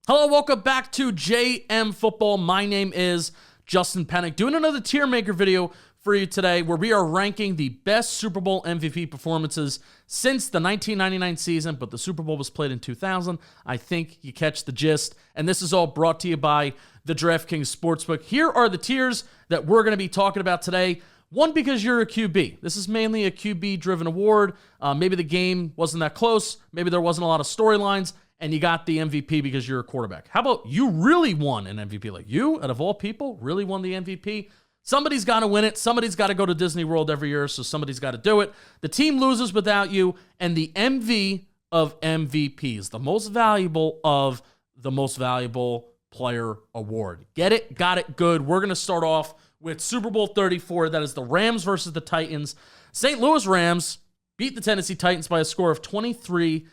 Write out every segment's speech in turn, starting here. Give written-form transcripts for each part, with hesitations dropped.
Hello, welcome back to JM Football. My name is Justin Penik, doing another tier maker video for you today where we are ranking the best Super Bowl MVP performances since the 1999 season, but the Super Bowl was played in 2000. I think you catch the gist, and this is all brought to you by the DraftKings Sportsbook. Here are the tiers that we're going to be talking about today. One, because you're a QB. This is mainly a QB-driven award. Maybe the game wasn't that close. Maybe there wasn't a lot of storylines, and you got the MVP because you're a quarterback. How about you really won an MVP? Like you, out of all people, really won the MVP? Somebody's got to win it. Somebody's got to go to Disney World every year, so somebody's got to do it. The team loses without you, and the MV of MVPs, the most valuable of the most valuable player award. Get it? Got it? Good. We're going to start off with Super Bowl 34. That is the Rams versus the Titans. St. Louis Rams beat the Tennessee Titans by a score of 23-16,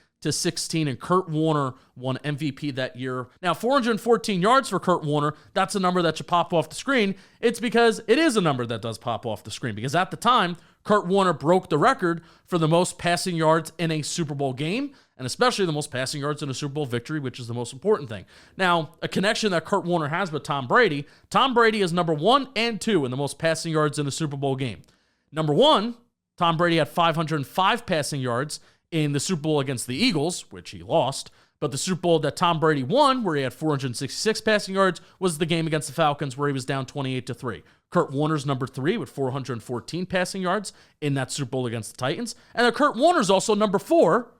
and Kurt Warner won MVP that year. Now, 414 yards for Kurt Warner, that's a number that should pop off the screen. It's because it is a number that does pop off the screen, because at the time, Kurt Warner broke the record for the most passing yards in a Super Bowl game, and especially the most passing yards in a Super Bowl victory, which is the most important thing. Now, a connection that Kurt Warner has with Tom Brady is number 1 and 2 in the most passing yards in a Super Bowl game. Number 1, Tom Brady had 505 passing yards in the Super Bowl against the Eagles, which he lost. But the Super Bowl that Tom Brady won, where he had 466 passing yards, was the game against the Falcons, where he was down 28-3. Kurt Warner's number 3 with 414 passing yards in that Super Bowl against the Titans. And then Kurt Warner's also number 4,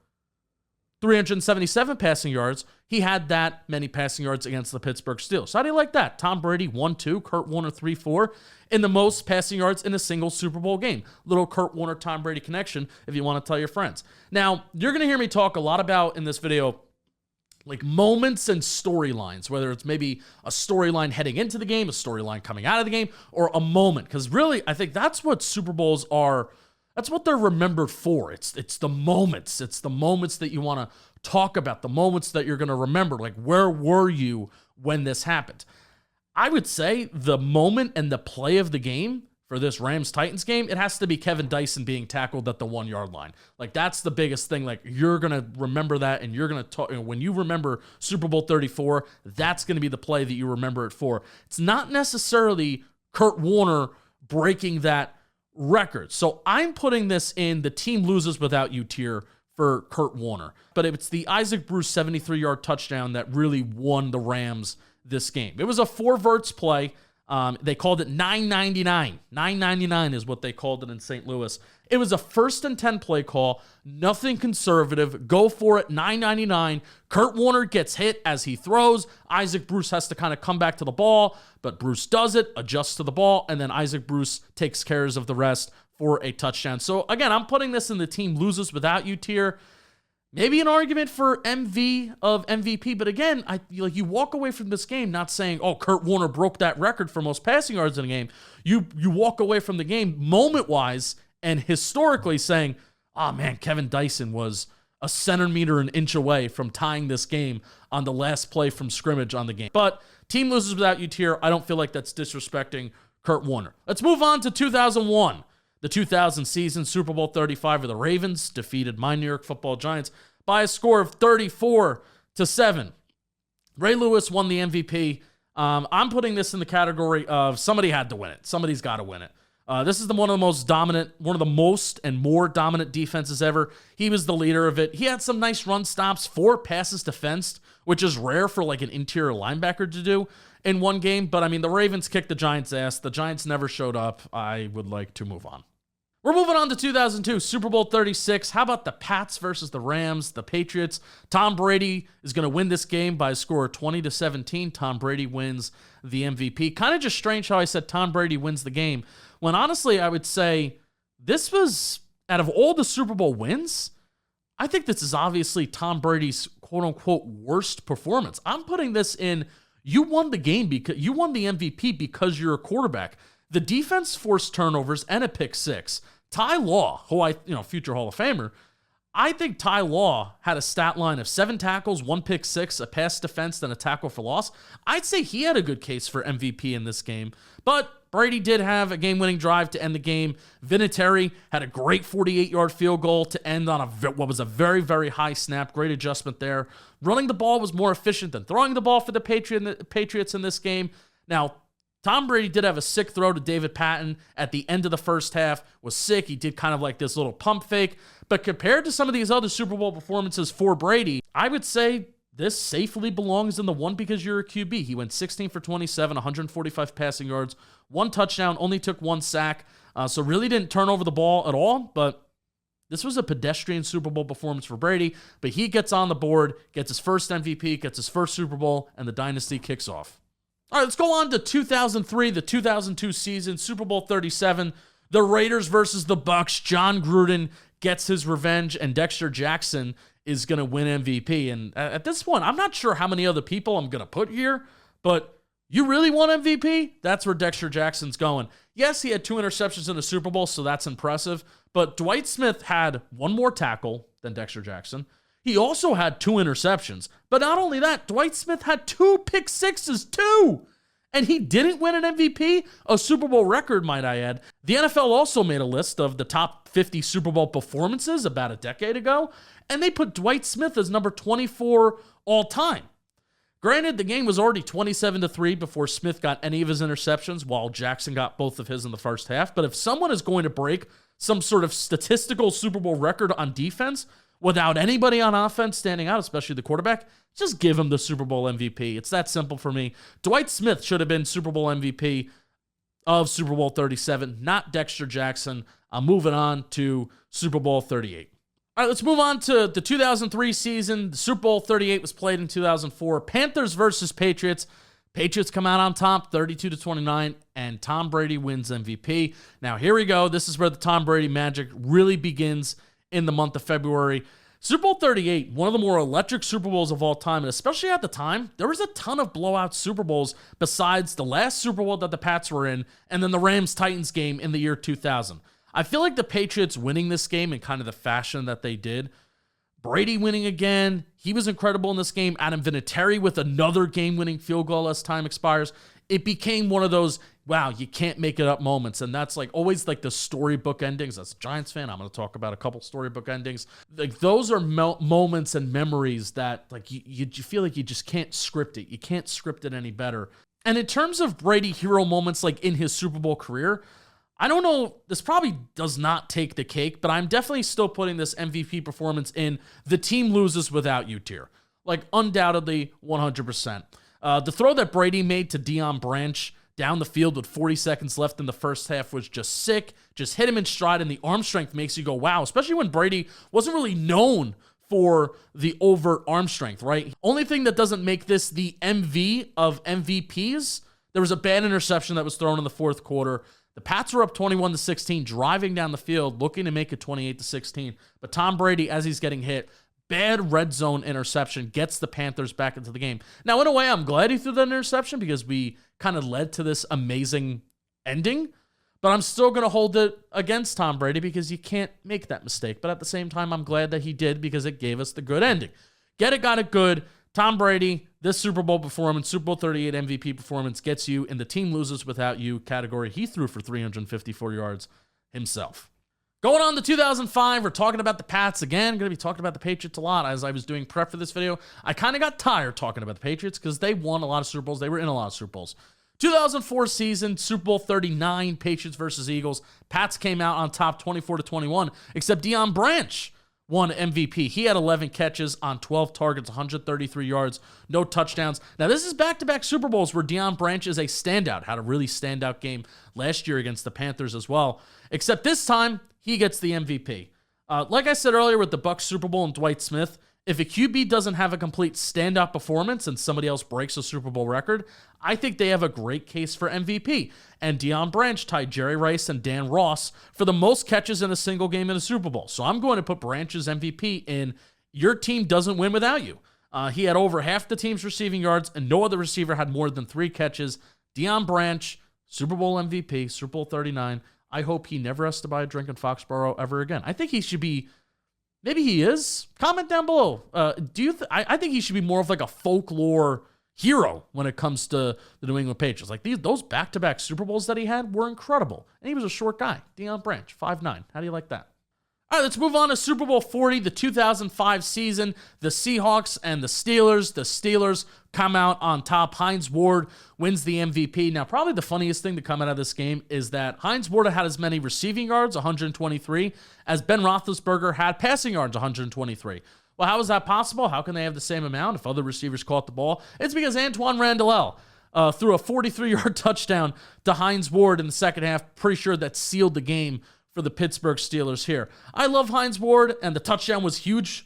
377 passing yards. He had that many passing yards against the Pittsburgh Steelers. So how do you like that? Tom Brady 1-2, Kurt Warner 3-4 in the most passing yards in a single Super Bowl game. Little Kurt Warner Tom Brady connection if you want to tell your friends. Now, you're going to hear me talk a lot about in this video like moments and storylines, whether it's maybe a storyline heading into the game, a storyline coming out of the game, or a moment. Because really, I think that's what Super Bowls are. That's what they're remembered for. It's the moments. It's the moments that you want to talk about, the moments that you're going to remember. Like, where were you when this happened? I would say the moment and the play of the game for this Rams-Titans game, it has to be Kevin Dyson being tackled at the 1-yard line. Like, that's the biggest thing. Like, you're going to remember that, and you're going to talk. When you remember Super Bowl 34, that's going to be the play that you remember it for. It's not necessarily Kurt Warner breaking that record. So I'm putting this in the team loses without you tier for Kurt Warner. But it's the Isaac Bruce 73-yard touchdown that really won the Rams this game. It was a 4 verts play. They called it 999. 999 is what they called it in St. Louis. It was a 1st and 10 play call. Nothing conservative. Go for it. 999. Kurt Warner gets hit as he throws. Isaac Bruce has to kind of come back to the ball, but Bruce does it, adjusts to the ball, and then Isaac Bruce takes care of the rest for a touchdown. So again, I'm putting this in the team loses without you tier. Maybe an argument for MV of MVP, but again, you walk away from this game not saying, oh, Kurt Warner broke that record for most passing yards in a game. You walk away from the game moment-wise and historically saying, oh man, Kevin Dyson was a centimeter, an inch away from tying this game on the last play from scrimmage on the game. But team loses without you tier. I don't feel like that's disrespecting Kurt Warner. Let's move on to 2001. The 2000 season, Super Bowl 35, where the Ravens defeated my New York Football Giants by a score of 34-7. Ray Lewis won the MVP. I'm putting this in the category of somebody had to win it. Somebody's got to win it. This is one of the most and more dominant defenses ever. He was the leader of it. He had some nice run stops, 4 passes defensed, which is rare for like an interior linebacker to do in one game. But I mean, the Ravens kicked the Giants' ass. The Giants never showed up. I would like to move on. We're moving on to 2002, Super Bowl 36. How about the Pats versus the Rams, the Patriots? Tom Brady is going to win this game by a score of 20-17. Tom Brady wins the MVP. Kind of just strange how I said Tom Brady wins the game, when honestly I would say this was, out of all the Super Bowl wins, I think this is obviously Tom Brady's quote-unquote worst performance. I'm putting this in, you won the game because you won the MVP because you're a quarterback. The defense forced turnovers and a pick 6. Ty Law, who future Hall of Famer, I think Ty Law had a stat line of 7 tackles, 1 pick 6, a pass defense, and a tackle for loss. I'd say he had a good case for MVP in this game. But Brady did have a game-winning drive to end the game. Vinatieri had a great 48-yard field goal to end on what was a very, very high snap. Great adjustment there. Running the ball was more efficient than throwing the ball for the Patriots in this game. Now, Tom Brady did have a sick throw to David Patton at the end of the first half. Was sick. He did kind of like this little pump fake. But compared to some of these other Super Bowl performances for Brady, I would say this safely belongs in the one because you're a QB. He went 16 for 27, 145 passing yards, 1 touchdown, only took 1 sack. So really didn't turn over the ball at all. But this was a pedestrian Super Bowl performance for Brady. But he gets on the board, gets his first MVP, gets his first Super Bowl, and the dynasty kicks off. All right, let's go on to 2003, the 2002 season, Super Bowl 37. The Raiders versus the Bucs. John Gruden gets his revenge, and Dexter Jackson is going to win MVP. And at this point, I'm not sure how many other people I'm going to put here, but you really want MVP? That's where Dexter Jackson's going. Yes, he had 2 interceptions in the Super Bowl, so that's impressive. But Dwight Smith had 1 more tackle than Dexter Jackson. He also had 2 interceptions. But not only that, Dwight Smith had 2 pick sixes, 2! And he didn't win an MVP? A Super Bowl record, might I add. The NFL also made a list of the top 50 Super Bowl performances about a decade ago, and they put Dwight Smith as number 24 all time. Granted, the game was already 27-3 before Smith got any of his interceptions, while Jackson got both of his in the first half. But if someone is going to break some sort of statistical Super Bowl record on defense without anybody on offense standing out, especially the quarterback, just give him the Super Bowl MVP. It's that simple for me. Dwight Smith should have been Super Bowl MVP of Super Bowl 37, not Dexter Jackson. I'm moving on to Super Bowl 38. All right, let's move on to the 2003 season. The Super Bowl 38 was played in 2004. Panthers versus Patriots. Patriots come out on top, 32-29, and Tom Brady wins MVP. Now, here we go. This is where the Tom Brady magic really begins in the month of February. Super Bowl 38, one of the more electric Super Bowls of all time, and especially at the time, there was a ton of blowout Super Bowls besides the last Super Bowl that the Pats were in, and then the Rams-Titans game in the year 2000. I feel like the Patriots winning this game in kind of the fashion that they did, Brady winning again, he was incredible in this game, Adam Vinatieri with another game-winning field goal as time expires. It became one of those, wow, you can't make it up moments. And that's like always like the storybook endings. As a Giants fan, I'm going to talk about a couple storybook endings. Like those are moments and memories that like you feel like you just can't script it. You can't script it any better. And in terms of Brady hero moments like in his Super Bowl career, I don't know, this probably does not take the cake, but I'm definitely still putting this MVP performance in the team loses without you tier. Like undoubtedly 100%. The throw that Brady made to Deion Branch down the field with 40 seconds left in the first half was just sick. Just hit him in stride, and the arm strength makes you go, wow, especially when Brady wasn't really known for the overt arm strength, right? Only thing that doesn't make this the MV of MVPs, there was a bad interception that was thrown in the fourth quarter. The Pats were up 21-16, driving down the field, looking to make it 28-16. But Tom Brady, as he's getting hit, bad red zone interception, gets the Panthers back into the game. Now, in a way, I'm glad he threw that interception because we kind of led to this amazing ending. But I'm still going to hold it against Tom Brady because you can't make that mistake. But at the same time, I'm glad that he did because it gave us the good ending. Get it, got it good. Tom Brady, this Super Bowl performance, Super Bowl 38 MVP performance gets you in the team loses without you category. He threw for 354 yards himself. Going on to 2005, we're talking about the Pats again. Going to be talking about the Patriots a lot. As I was doing prep for this video, I kind of got tired talking about the Patriots because they won a lot of Super Bowls. They were in a lot of Super Bowls. 2004 season, Super Bowl 39, Patriots versus Eagles. Pats came out on top 24-21, except Deion Branch won MVP. He had 11 catches on 12 targets, 133 yards, no touchdowns. Now, this is back-to-back Super Bowls where Deion Branch is a standout. Had a really standout game last year against the Panthers as well, except this time, he gets the MVP. Like I said earlier with the Bucs Super Bowl and Dwight Smith, if a QB doesn't have a complete standout performance and somebody else breaks a Super Bowl record, I think they have a great case for MVP. And Deion Branch tied Jerry Rice and Dan Ross for the most catches in a single game in a Super Bowl. So I'm going to put Branch's MVP in your team doesn't win without you. He had over half the team's receiving yards, and no other receiver had more than 3 catches. Deion Branch, Super Bowl MVP, Super Bowl 39. I hope he never has to buy a drink in Foxborough ever again. I think he should be, maybe he is. Comment down below. I think he should be more of like a folklore hero when it comes to the New England Patriots. Like those back-to-back Super Bowls that he had were incredible. And he was a short guy. Deion Branch, 5'9". How do you like that? All right, let's move on to Super Bowl 40, the 2005 season. The Seahawks and the Steelers. The Steelers come out on top. Hines Ward wins the MVP. Now, probably the funniest thing to come out of this game is that Hines Ward had as many receiving yards, 123, as Ben Roethlisberger had passing yards, 123. Well, how is that possible? How can they have the same amount if other receivers caught the ball? It's because Antoine Randall threw a 43-yard touchdown to Hines Ward in the second half. Pretty sure that sealed the game for the Pittsburgh Steelers here. I love Hines Ward, and the touchdown was huge.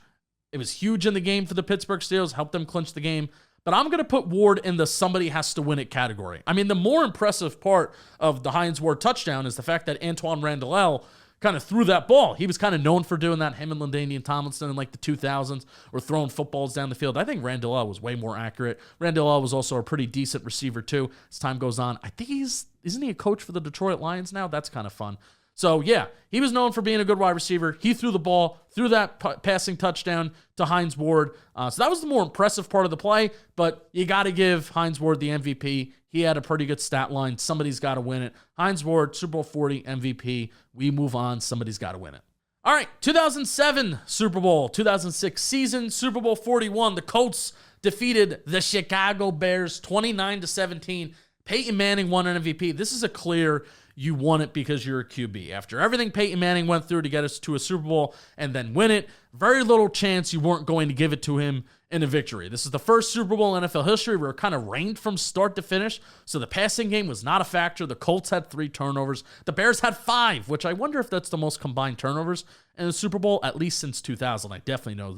It was huge in the game for the Pittsburgh Steelers, helped them clinch the game. But I'm going to put Ward in the somebody has to win it category. I mean, the more impressive part of the Hines Ward touchdown is the fact that Antoine Randall kind of threw that ball. He was kind of known for doing that. Him and LaDainian Tomlinson in like the 2000s were throwing footballs down the field. I think Randall was way more accurate. Randall was also a pretty decent receiver too as time goes on. I think isn't he a coach for the Detroit Lions now? That's kind of fun. So, yeah, he was known for being a good wide receiver. He threw the ball, threw that passing touchdown to Hines Ward. So that was the more impressive part of the play, but you got to give Hines Ward the MVP. He had a pretty good stat line. Somebody's got to win it. Hines Ward, Super Bowl 40 MVP. We move on. Somebody's got to win it. All right, 2007 Super Bowl, 2006 season, Super Bowl 41. The Colts defeated the Chicago Bears 29-17. Peyton Manning won an MVP. This is a clear you won it because you're a QB. After everything Peyton Manning went through to get us to a Super Bowl and then win it, very little chance you weren't going to give it to him in a victory. This is the first Super Bowl in NFL history where it kind of rained from start to finish, so the passing game was not a factor. The Colts had 3 turnovers. The Bears had 5, which I wonder if that's the most combined turnovers in the Super Bowl, at least since 2000. I definitely know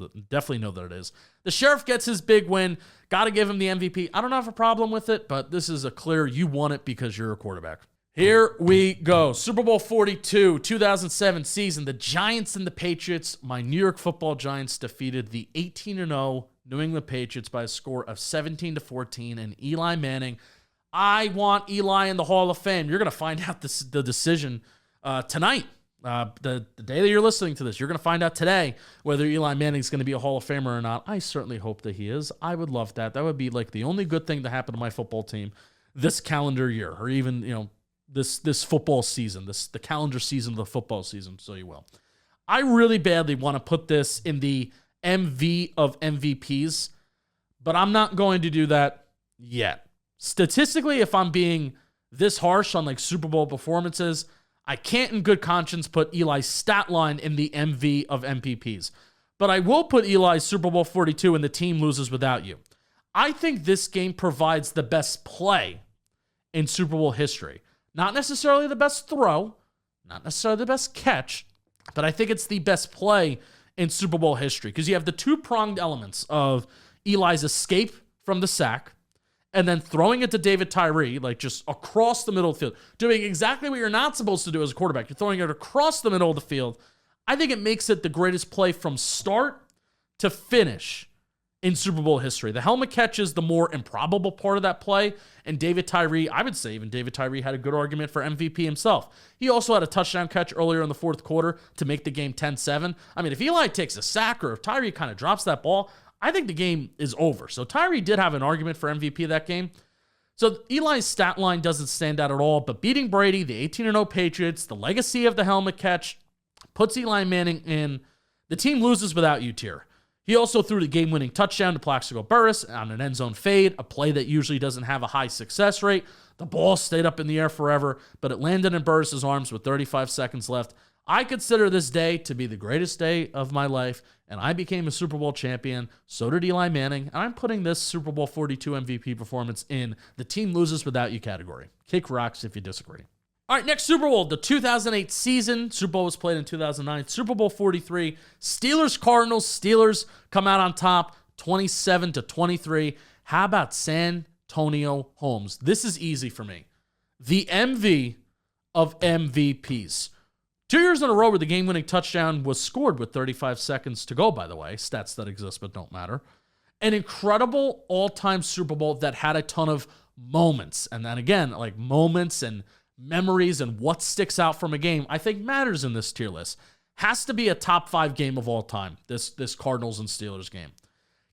that it is. The Sheriff gets his big win. Got to give him the MVP. I don't have a problem with it, but this is a clear you won it because you're a quarterback. Here we go. Super Bowl 42, 2007 season. The Giants and the Patriots. My New York Football Giants defeated the 18-0 New England Patriots by a score of 17-14. And Eli Manning, I want Eli in the Hall of Fame. You're going to find out the decision tonight. The day that you're listening to this, you're going to find out today whether Eli Manning is going to be a Hall of Famer or not. I certainly hope that he is. I would love that. That would be like the only good thing to happen to my football team this calendar year, or even, this football season, the calendar season of the football season, so you will. I really badly want to put this in the MV of MVPs, but I'm not going to do that yet. Statistically, if I'm being this harsh on like Super Bowl performances, I can't in good conscience put Eli's stat line in the MV of MVPs. But I will put Eli's Super Bowl 42 and the team loses without you. I think this game provides the best play in Super Bowl history. Not necessarily the best throw, not necessarily the best catch, but I think it's the best play in Super Bowl history because you have the two-pronged elements of Eli's escape from the sack and then throwing it to David Tyree, like just across the middle of the field, doing exactly what you're not supposed to do as a quarterback. You're throwing it across the middle of the field. I think it makes it the greatest play from start to finish in Super Bowl history. The helmet catch is the more improbable part of that play, and David Tyree, I would say even David Tyree had a good argument for MVP himself. He also had a touchdown catch earlier in the fourth quarter to make the game 10-7. I mean, if Eli takes a sack or if Tyree kind of drops that ball, I think the game is over. So Tyree did have an argument for MVP of that game. So Eli's stat line doesn't stand out at all, but beating Brady, the 18-0 Patriots, the legacy of the helmet catch, puts Eli Manning in the team loses without you tier. He also threw the game-winning touchdown to Plaxico Burress on an end zone fade, a play that usually doesn't have a high success rate. The ball stayed up in the air forever, but it landed in Burress's arms with 35 seconds left. I consider this day to be the greatest day of my life, and I became a Super Bowl champion. So did Eli Manning, and I'm putting this Super Bowl 42 MVP performance in the team loses without you category. Kick rocks if you disagree. All right, next Super Bowl, the 2008 season. Super Bowl was played in 2009. Super Bowl 43, Steelers-Cardinals. Steelers come out on top, 27-23. How about San Antonio Holmes? This is easy for me. The MV of MVPs. 2 years in a row where the game-winning touchdown was scored with 35 seconds to go, by the way. Stats that exist but don't matter. An incredible all-time Super Bowl that had a ton of moments. And then again, like moments and memories and what sticks out from a game, I think matters in this tier list. Has to be a top 5 game of all time, this Cardinals and Steelers game.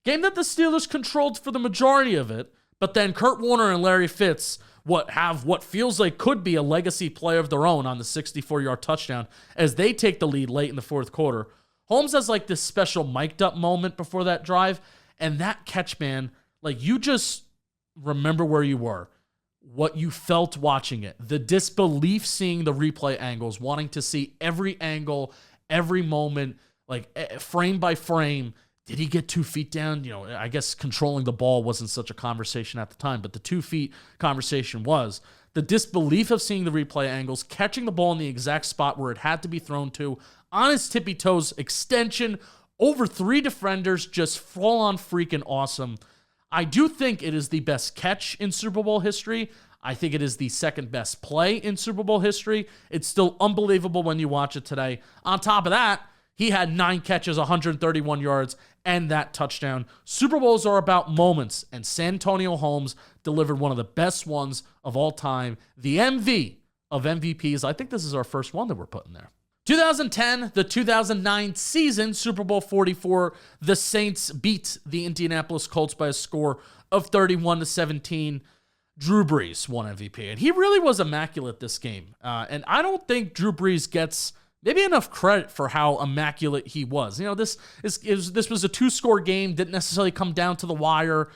Game that the Steelers controlled for the majority of it, But then Kurt Warner and Larry Fitz what feels like could be a legacy play of their own on the 64-yard touchdown as they take the lead late in the fourth quarter. Holmes has like this special mic'd up moment before that drive, and that catch, man, like you just remember where you were, what you felt watching it, the disbelief seeing the replay angles, wanting to see every angle, every moment, like frame by frame. Did he get 2 feet down? I guess controlling the ball wasn't such a conversation at the time, but the 2 feet conversation was. The disbelief of seeing the replay angles, catching the ball in the exact spot where it had to be thrown to, on his tippy toes, extension, over 3 defenders, just full on freaking awesome. I do think it is the best catch in Super Bowl history. I think it is the second best play in Super Bowl history. It's still unbelievable when you watch it today. On top of that, he had 9 catches, 131 yards, and that touchdown. Super Bowls are about moments, and Santonio Holmes delivered one of the best ones of all time. The MV of MVPs. I think this is our first one that we're putting there. 2010, the 2009 season, Super Bowl 44, the Saints beat the Indianapolis Colts by a score of 31-17. Drew Brees won MVP, and he really was immaculate this game. And I don't think Drew Brees gets maybe enough credit for how immaculate he was. This was a 2-score game, didn't necessarily come down to the wire.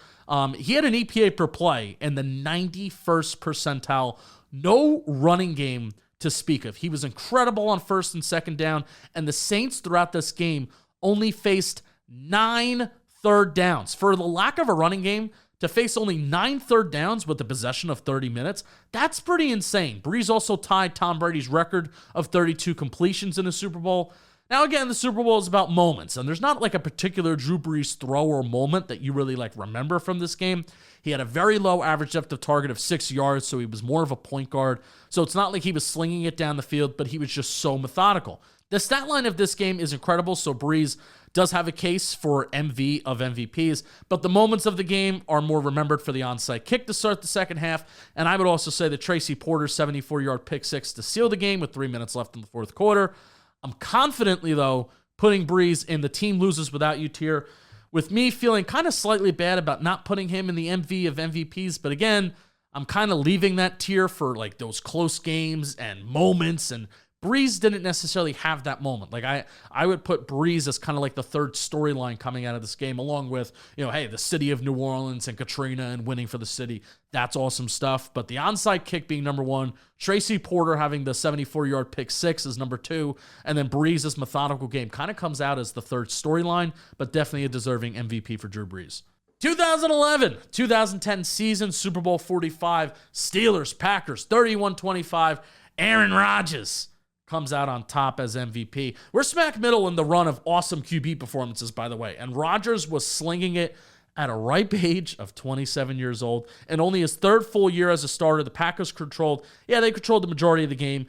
He had an EPA per play in the 91st percentile, no running game to speak of. He was incredible on first and second down, and the Saints throughout this game only faced 9 third downs. For the lack of a running game, to face only 9 third downs with a possession of 30 minutes, that's pretty insane. Brees also tied Tom Brady's record of 32 completions in a Super Bowl. Now, again, the Super Bowl is about moments, and there's not like a particular Drew Brees throw or moment that you really remember from this game. He had a very low average depth of target of 6 yards, so he was more of a point guard. So it's not like he was slinging it down the field, but he was just so methodical. The stat line of this game is incredible, so Brees does have a case for MV of MVPs, but the moments of the game are more remembered for the onside kick to start the second half, and I would also say the Tracy Porter 74-yard pick six to seal the game with 3 minutes left in the fourth quarter. I'm confidently, though, putting Brees in the team loses without you tier, with me feeling kind of slightly bad about not putting him in the MV of MVPs, but again, I'm kind of leaving that tier for those close games and moments, and Brees didn't necessarily have that moment. I would put Brees as kind of the third storyline coming out of this game, along with, hey, the city of New Orleans and Katrina and winning for the city. That's awesome stuff. But the onside kick being number 1, Tracy Porter having the 74-yard pick six is number 2, and then Brees' methodical game kind of comes out as the third storyline, but definitely a deserving MVP for Drew Brees. 2011-2010 season, Super Bowl 45, Steelers, Packers, 31-25, Aaron Rodgers comes out on top as MVP. We're smack middle in the run of awesome QB performances, by the way, and Rodgers was slinging it at a ripe age of 27 years old, and only his third full year as a starter. The Packers controlled the majority of the game.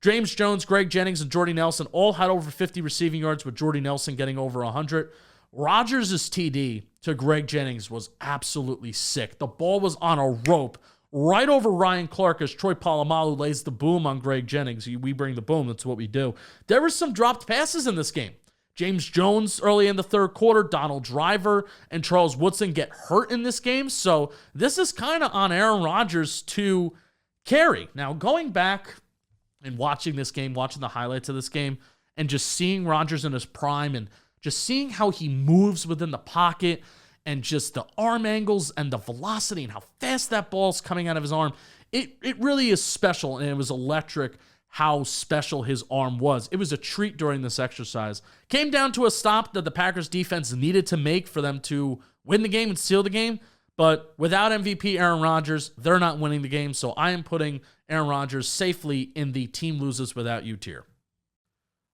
James Jones, Greg Jennings, and Jordy Nelson all had over 50 receiving yards, with Jordy Nelson getting over 100. Rodgers' TD to Greg Jennings was absolutely sick. The ball was on a rope right over Ryan Clark as Troy Polamalu lays the boom on Greg Jennings. We bring the boom. That's what we do. There were some dropped passes in this game. James Jones early in the third quarter, Donald Driver and Charles Woodson get hurt in this game. So this is kind of on Aaron Rodgers to carry. Now, going back and watching this game, watching the highlights of this game, and just seeing Rodgers in his prime and just seeing how he moves within the pocket, and just the arm angles and the velocity and how fast that ball's coming out of his arm, it really is special, and it was electric how special his arm was. It was a treat during this exercise. Came down to a stop that the Packers defense needed to make for them to win the game and seal the game, but without MVP Aaron Rodgers, they're not winning the game, so I am putting Aaron Rodgers safely in the team loses without you tier.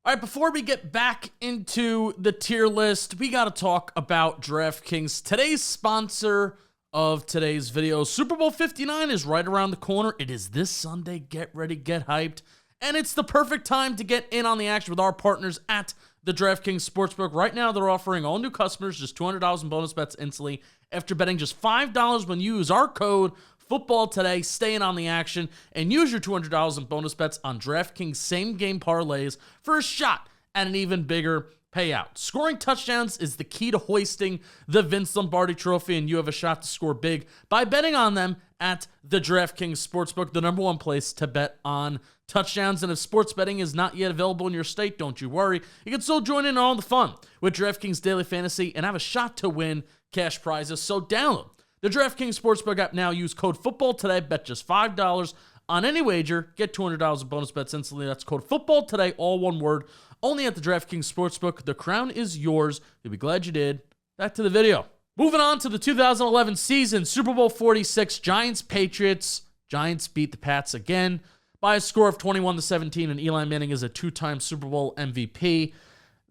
All right, before we get back into the tier list, we got to talk about DraftKings. Today's sponsor of today's video, Super Bowl 59 is right around the corner. It is this Sunday. Get ready, get hyped. And it's the perfect time to get in on the action with our partners at the DraftKings Sportsbook. Right now, they're offering all new customers just $200 in bonus bets instantly after betting just $5 when you use our code Football Today. Stay in on the action and use your $200 in bonus bets on DraftKings same-game parlays for a shot at an even bigger pay out. Scoring touchdowns is the key to hoisting the Vince Lombardi Trophy, and you have a shot to score big by betting on them at the DraftKings Sportsbook, the #1 place to bet on touchdowns. And if sports betting is not yet available in your state, don't you worry. You can still join in on all the fun with DraftKings Daily Fantasy and have a shot to win cash prizes. So download the DraftKings Sportsbook app now. Use code Football today. Bet just $5 on any wager. Get $200 in bonus bets instantly. That's code Football today, all one word. Only at the DraftKings Sportsbook. The crown is yours. You'll be glad you did. Back to the video. Moving on to the 2011 season, Super Bowl 46, Giants-Patriots. Giants beat the Pats again by a score of 21-17, and Eli Manning is a two-time Super Bowl MVP.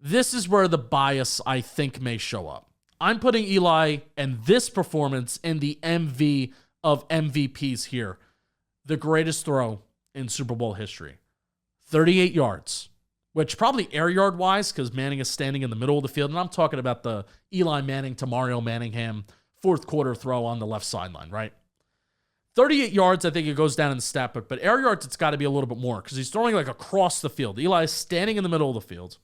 This is where the bias, I think, may show up. I'm putting Eli and this performance in the MV of MVPs here. The greatest throw in Super Bowl history. 38 yards. Which probably air yard wise, because Manning is standing in the middle of the field. And I'm talking about the Eli Manning to Mario Manningham fourth quarter throw on the left sideline, right? 38 yards, I think it goes down in the stat book. But air yards, it's got to be a little bit more because he's throwing like across the field. Eli is standing in the middle of the field.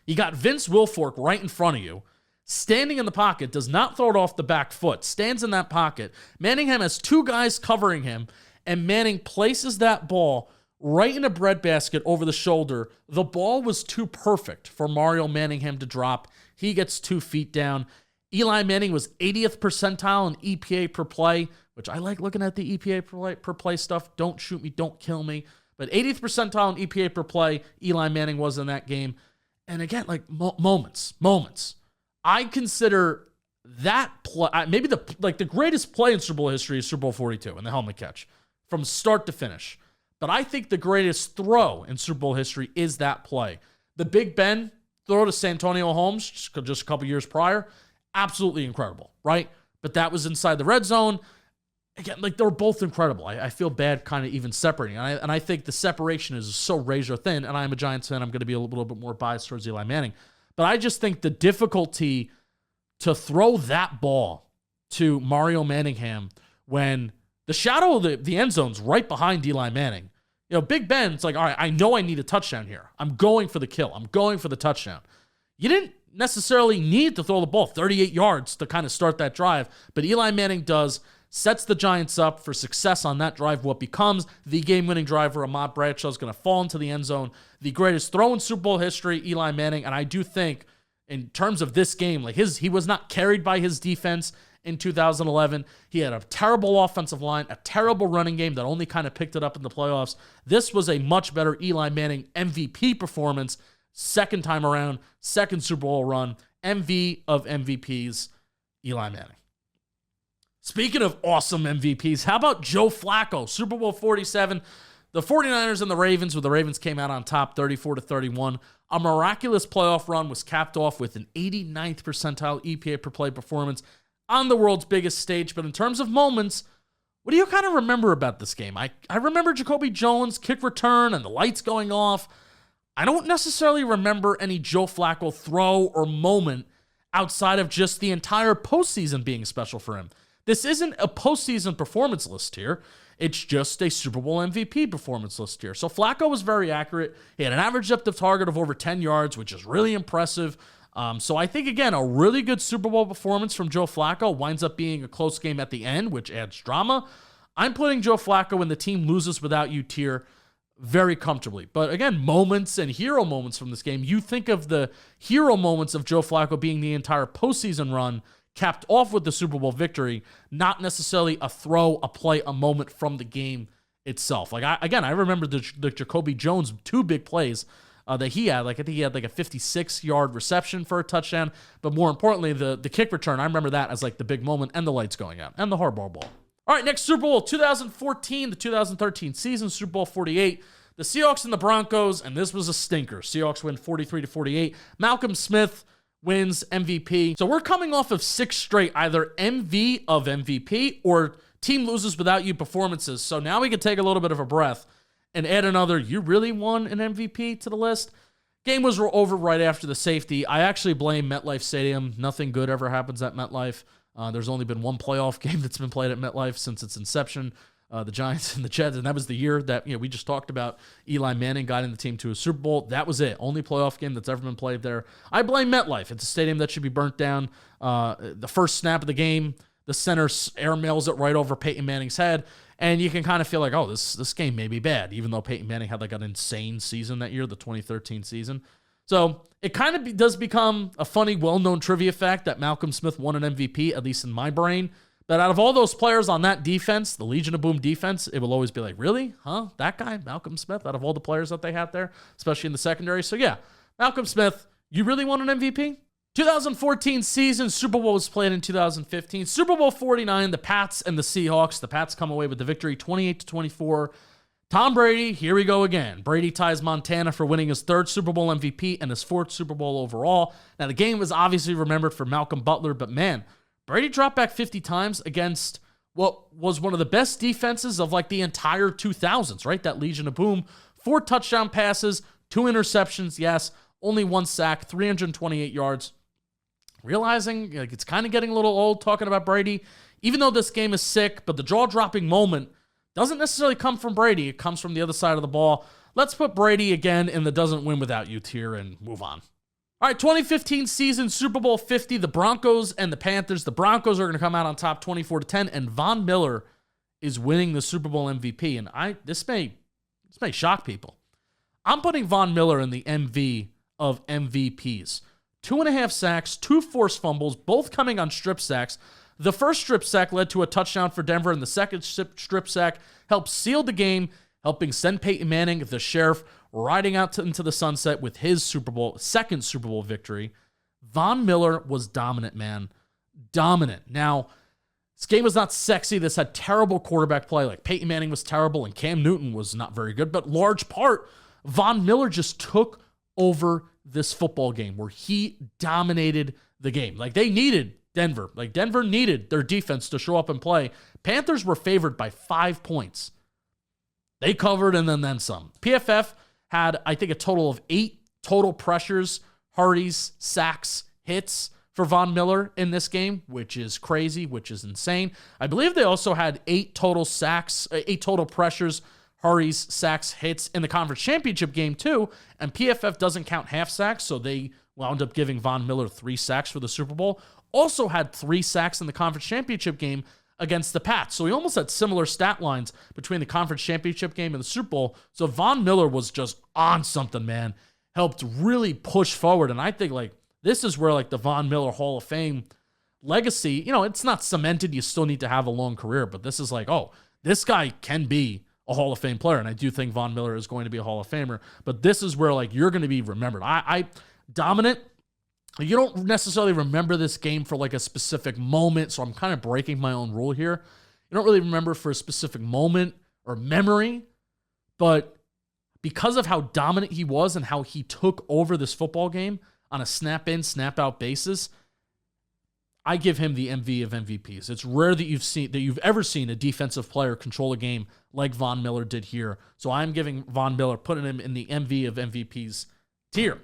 You got Vince Wilfork right in front of you, standing in the pocket, does not throw it off the back foot, stands in that pocket. Manningham has two guys covering him, and Manning places that ball right in a breadbasket over the shoulder. The ball was too perfect for Mario Manningham to drop. He gets 2 feet down. Eli Manning was 80th percentile in EPA per play, which I like looking at the EPA per play stuff. Don't shoot me, don't kill me. But 80th percentile in EPA per play, Eli Manning was in that game. And again, like moments. I consider that play, maybe the greatest play in Super Bowl history is Super Bowl 42 and the helmet catch from start to finish. But I think the greatest throw in Super Bowl history is that play. The Big Ben throw to Santonio Holmes just a couple years prior, absolutely incredible, right? But that was inside the red zone. Again, like they were both incredible. I feel bad kind of even separating. And I think the separation is so razor thin, and I'm a Giants fan. I'm going to be a little bit more biased towards Eli Manning. But I just think the difficulty to throw that ball to Mario Manningham when the shadow of the end zone's right behind Eli Manning. You know, Big Ben's like, all right, I know I need a touchdown here. I'm going for the kill. I'm going for the touchdown. You didn't necessarily need to throw the ball 38 yards to kind of start that drive, but Eli Manning does, sets the Giants up for success on that drive. What becomes the game-winning drive where Ahmad Bradshaw is going to fall into the end zone. The greatest throw in Super Bowl history, Eli Manning, and I do think in terms of this game, like he was not carried by his defense in 2011. He had a terrible offensive line, a terrible running game that only kind of picked it up in the playoffs. This was a much better Eli Manning MVP performance, second time around, second Super Bowl run, MV of MVPs, Eli Manning. Speaking of awesome MVPs, how about Joe Flacco, Super Bowl 47, the 49ers and the Ravens, where the Ravens came out on top 34-31. A miraculous playoff run was capped off with an 89th percentile EPA per play performance on the world's biggest stage. But in terms of moments, what do you kind of remember about this game? I remember Jacoby Jones' kick return and the lights going off. I don't necessarily remember any Joe Flacco throw or moment outside of just the entire postseason being special for him. This isn't a postseason performance list here. It's just a Super Bowl MVP performance list here. So Flacco was very accurate. He had an average depth of target of over 10 yards, which is really impressive. So I think, again, a really good Super Bowl performance from Joe Flacco winds up being a close game at the end, which adds drama. I'm putting Joe Flacco in the team loses without you tier very comfortably. But again, moments and hero moments from this game. You think of the hero moments of Joe Flacco being the entire postseason run, capped off with the Super Bowl victory, not necessarily a throw, a play, a moment from the game itself. Like, I remember the Jacoby Jones 2 big plays that he had. Like, I think he had like a 56-yard reception for a touchdown, but more importantly, the kick return, I remember that as like the big moment, and the lights going out, and the Harbaugh ball. All right, next Super Bowl, 2014 to 2013 season, Super Bowl 48. The Seahawks and the Broncos, and this was a stinker. Seahawks win 43-48. Malcolm Smith wins MVP. So we're coming off of 6 straight, either MV of MVP or team loses without you performances. So now we can take a little bit of a breath and add another, you really won an MVP to the list. Game was over right after the safety. I actually blame MetLife Stadium. Nothing good ever happens at MetLife. There's only been one playoff game that's been played at MetLife since its inception the Giants and the Jets, and that was the year that we just talked about. Eli Manning guiding the team to a Super Bowl. That was it. Only playoff game that's ever been played there. I blame MetLife. It's a stadium that should be burnt down. The first snap of the game, the center airmails it right over Peyton Manning's head, and you can kind of feel like, oh, this game may be bad, even though Peyton Manning had like an insane season that year, the 2013 season. So it kind of does become a funny, well-known trivia fact that Malcolm Smith won an MVP, at least in my brain. But out of all those players on that defense, the Legion of Boom defense, it will always be like, really? Huh? That guy, Malcolm Smith, out of all the players that they had there, especially in the secondary. So yeah, Malcolm Smith, you really won an MVP? 2014 season, Super Bowl was played in 2015. Super Bowl 49, the Pats and the Seahawks. The Pats come away with the victory, 28-24. Tom Brady, here we go again. Brady ties Montana for winning his third Super Bowl MVP and his fourth Super Bowl overall. Now, the game was obviously remembered for Malcolm Butler, but man, Brady dropped back 50 times against what was one of the best defenses of like the entire 2000s, right? That Legion of Boom. 4 touchdown passes, 2 interceptions, yes, only 1 sack, 328 yards. Realizing like it's kind of getting a little old talking about Brady, even though this game is sick, but the jaw-dropping moment doesn't necessarily come from Brady. It comes from the other side of the ball. Let's put Brady again in the doesn't win without you tier and move on. All right, 2015 season, Super Bowl 50, the Broncos and the Panthers. The Broncos are going to come out on top 24-10, and Von Miller is winning the Super Bowl MVP. And this may shock people. I'm putting Von Miller in the MV of MVPs. 2.5 sacks, 2 forced fumbles, both coming on strip sacks. The first strip sack led to a touchdown for Denver, and the second strip sack helped seal the game, helping send Peyton Manning, the sheriff, riding out into the sunset with his second Super Bowl victory. Von Miller was dominant, man. Dominant. Now, this game was not sexy. This had terrible quarterback play. Like Peyton Manning was terrible and Cam Newton was not very good. But large part, Von Miller just took over this football game where he dominated the game. Like they needed Denver. Like Denver needed their defense to show up and play. Panthers were favored by 5 points. They covered and then some. PFF had, I think, a total of 8 total pressures, hurries, sacks, hits for Von Miller in this game, which is crazy, which is insane. I believe they also had 8 total pressures, hurries, sacks, hits in the conference championship game too, and PFF doesn't count half sacks, so they wound up giving Von Miller 3 sacks for the Super Bowl. Also had 3 sacks in the conference championship game against the Pats. So he almost had similar stat lines between the conference championship game and the Super Bowl. So Von Miller was just on something, man. Helped really push forward. And I think like this is where like the Von Miller Hall of Fame legacy, it's not cemented. You still need to have a long career, but this is like, oh, this guy can be a Hall of Fame player. And I do think Von Miller is going to be a Hall of Famer, but this is where like you're going to be remembered. I dominant. You don't necessarily remember this game for like a specific moment, so I'm kind of breaking my own rule here. You don't really remember for a specific moment or memory, but because of how dominant he was and how he took over this football game on a snap-in, snap-out basis, I give him the MV of MVPs. It's rare that you've ever seen a defensive player control a game like Von Miller did here. So I'm giving Von Miller, putting him in the MV of MVPs tier.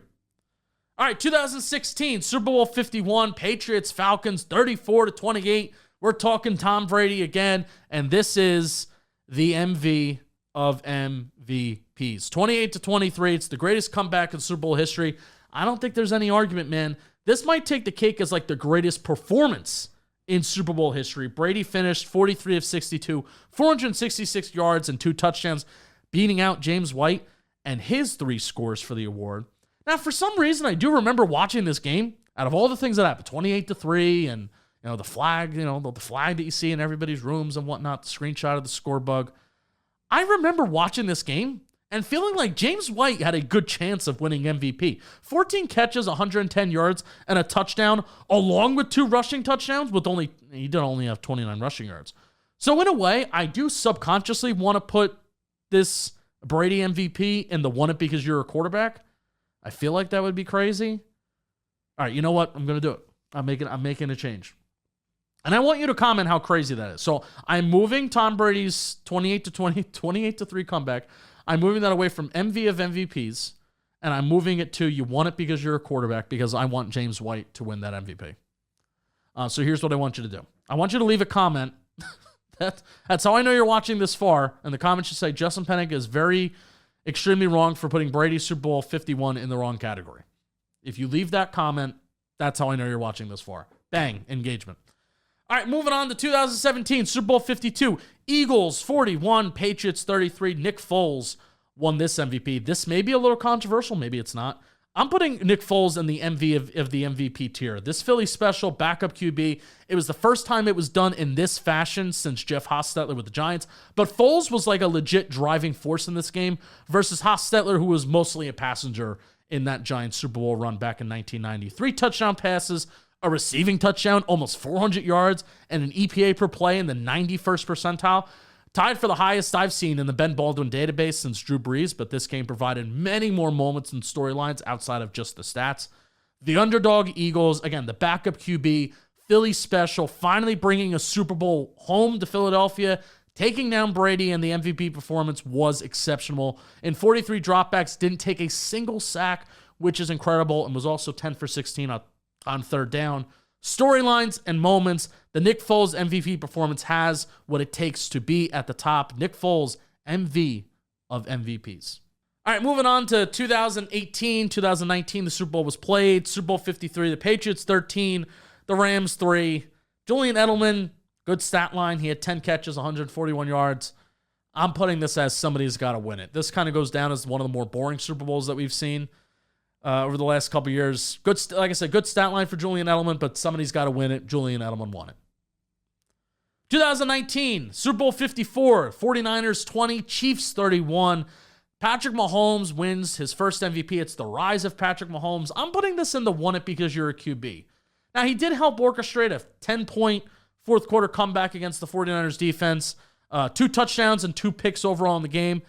All right, 2016, Super Bowl 51, Patriots, Falcons, 34-28. We're talking Tom Brady again, and this is the MV of MVPs. 28-23, it's the greatest comeback in Super Bowl history. I don't think there's any argument, man. This might take the cake as like the greatest performance in Super Bowl history. Brady finished 43 of 62, 466 yards and 2 touchdowns, beating out James White and his 3 scores for the award. Now, for some reason, I do remember watching this game. Out of all the things that happened, 28-3, and the flag, the flag that you see in everybody's rooms and whatnot, the screenshot of the score bug. I remember watching this game and feeling like James White had a good chance of winning MVP. 14 catches, 110 yards, and a touchdown, along with 2 rushing touchdowns. He did only have 29 rushing yards. So in a way, I do subconsciously want to put this Brady MVP in the won it because you're a quarterback. I feel like that would be crazy. All right, you know what? I'm going to do it. I'm making a change. And I want you to comment how crazy that is. So I'm moving Tom Brady's 28-3 comeback. I'm moving that away from MV of MVPs, and I'm moving it to you won it because you're a quarterback, because I want James White to win that MVP. So here's what I want you to do. I want you to leave a comment That's how I know you're watching this far. And the comments should say Justin Penik is extremely wrong for putting Brady's Super Bowl 51 in the wrong category. If you leave that comment, that's how I know you're watching this far. Bang, engagement. All right, moving on to 2017, Super Bowl 52. Eagles 41, Patriots 33. Nick Foles won this MVP. This may be a little controversial. Maybe it's not. I'm putting Nick Foles in the MV of the MVP tier. This Philly special backup QB, it was the first time it was done in this fashion since Jeff Hostetler with the Giants. But Foles was like a legit driving force in this game versus Hostetler, who was mostly a passenger in that Giants Super Bowl run back in 1990. 3 touchdown passes, a receiving touchdown, almost 400 yards, and an EPA per play in the 91st percentile. Tied for the highest I've seen in the Ben Baldwin database since Drew Brees, but this game provided many more moments and storylines outside of just the stats. The underdog Eagles, again, the backup QB, Philly special, finally bringing a Super Bowl home to Philadelphia, taking down Brady, and the MVP performance was exceptional. In 43 dropbacks, didn't take a single sack, which is incredible, and was also 10 for 16 on third down. Storylines and moments. The Nick Foles MVP performance has what it takes to be at the top. Nick Foles, MV of MVPs. All right, moving on to 2018, 2019, the Super Bowl was played. Super Bowl 53, the Patriots 13, the Rams 3. Julian Edelman, good stat line. He had 10 catches, 141 yards. I'm putting this as somebody's got to win it. This kind of goes down as one of the more boring Super Bowls that we've seen over the last couple years. Good, like I said, good stat line for Julian Edelman, but somebody's got to win it. Julian Edelman won it. 2019, Super Bowl 54, 49ers 20, Chiefs 31. Patrick Mahomes wins his first MVP. It's the rise of Patrick Mahomes. I'm putting this in the won it because you're a QB. Now, he did help orchestrate a 10-point fourth quarter comeback against the 49ers defense. 2 touchdowns and 2 picks overall in the game.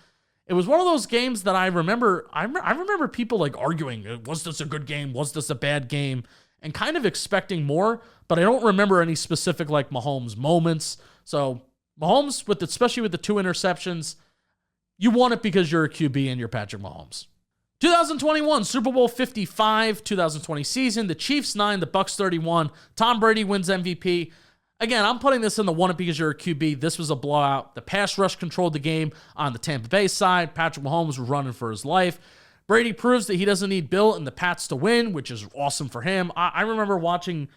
It was one of those games that I remember people like arguing, was this a good game? Was this a bad game? And kind of expecting more, but I don't remember any specific like Mahomes moments. So Mahomes, especially with the 2 interceptions, you won it because you're a QB and you're Patrick Mahomes. 2021, Super Bowl 55, 2020 season, the Chiefs 9, the Bucks 31. Tom Brady wins MVP. Again, I'm putting this in the won it because you're a QB. This was a blowout. The pass rush controlled the game on the Tampa Bay side. Patrick Mahomes was running for his life. Brady proves that he doesn't need Bill and the Pats to win, which is awesome for him. I remember watching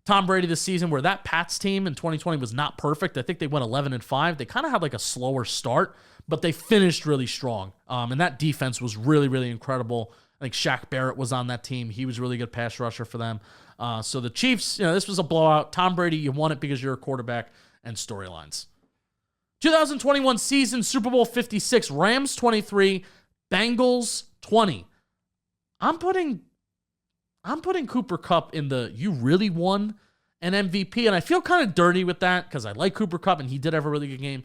Tom Brady this season where that Pats team in 2020 was not perfect. I think they went 11-5. They kind of had like a slower start, but they finished really strong. And that defense was really, really incredible. I think Shaq Barrett was on that team. He was a really good pass rusher for them. So the Chiefs, this was a blowout. Tom Brady, you won it because you're a quarterback, and storylines. 2021 season, Super Bowl 56, Rams 23, Bengals 20. I'm putting Cooper Kupp in the you really won an MVP, and I feel kind of dirty with that because I like Cooper Kupp and he did have a really good game.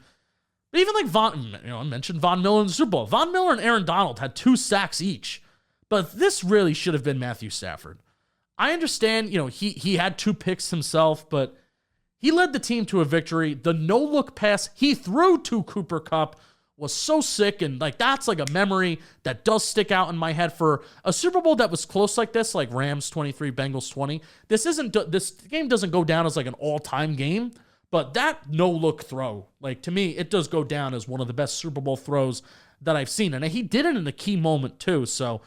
But even like I mentioned Von Miller in the Super Bowl. Von Miller and Aaron Donald had 2 sacks each, but this really should have been Matthew Stafford. I understand, he had 2 picks himself, but he led the team to a victory. The no-look pass he threw to Cooper Kupp was so sick, and that's like a memory that does stick out in my head for a Super Bowl that was close like this, like Rams 23, Bengals 20. This game doesn't go down as like an all-time game, but that no-look throw, to me, it does go down as one of the best Super Bowl throws that I've seen, and he did it in a key moment too, so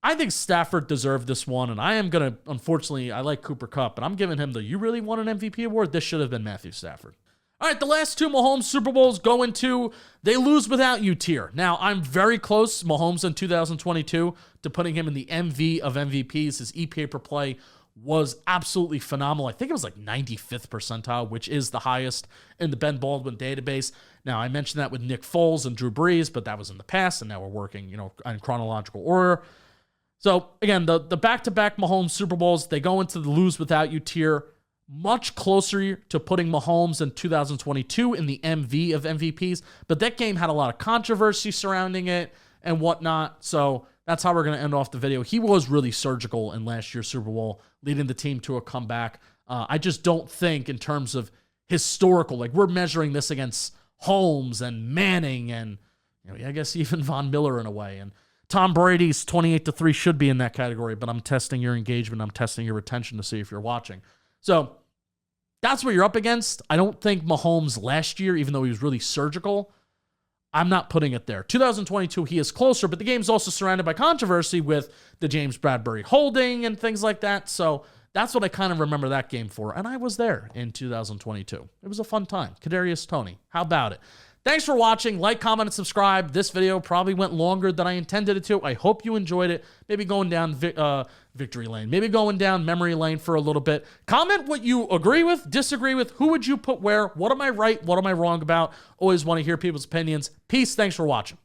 I think Stafford deserved this one, and I am going to, unfortunately, I like Cooper Kupp, but I'm giving him the you really won an MVP award. This should have been Matthew Stafford. All right, the last 2 Mahomes Super Bowls go into they lose without you tier. Now, I'm very close, Mahomes in 2022, to putting him in the MV of MVPs. His EPA per play was absolutely phenomenal. I think it was like 95th percentile, which is the highest in the Ben Baldwin database. Now, I mentioned that with Nick Foles and Drew Brees, but that was in the past, and now we're working, in chronological order. So, again, the back-to-back Mahomes Super Bowls, they go into the lose without you tier, much closer to putting Mahomes in 2022 in the MV of MVPs, but that game had a lot of controversy surrounding it and whatnot, so that's how we're going to end off the video. He was really surgical in last year's Super Bowl, leading the team to a comeback. I just don't think in terms of historical, we're measuring this against Holmes and Manning and, I guess even Von Miller in a way, and Tom Brady's 28-3 should be in that category, but I'm testing your engagement. I'm testing your retention to see if you're watching. So That's what you're up against. I don't think Mahomes last year, even though he was really surgical, I'm not putting it there. 2022, he is closer, but the game's also surrounded by controversy with the James Bradbury holding and things like that. So that's what I kind of remember that game for. And I was there in 2022. It was a fun time. Kadarius Toney. How about it? Thanks for watching. Like, comment, and subscribe. This video probably went longer than I intended it to. I hope you enjoyed it. Maybe going down victory lane. Maybe going down memory lane for a little bit. Comment what you agree with, disagree with. Who would you put where? What am I right? What am I wrong about? Always want to hear people's opinions. Peace. Thanks for watching.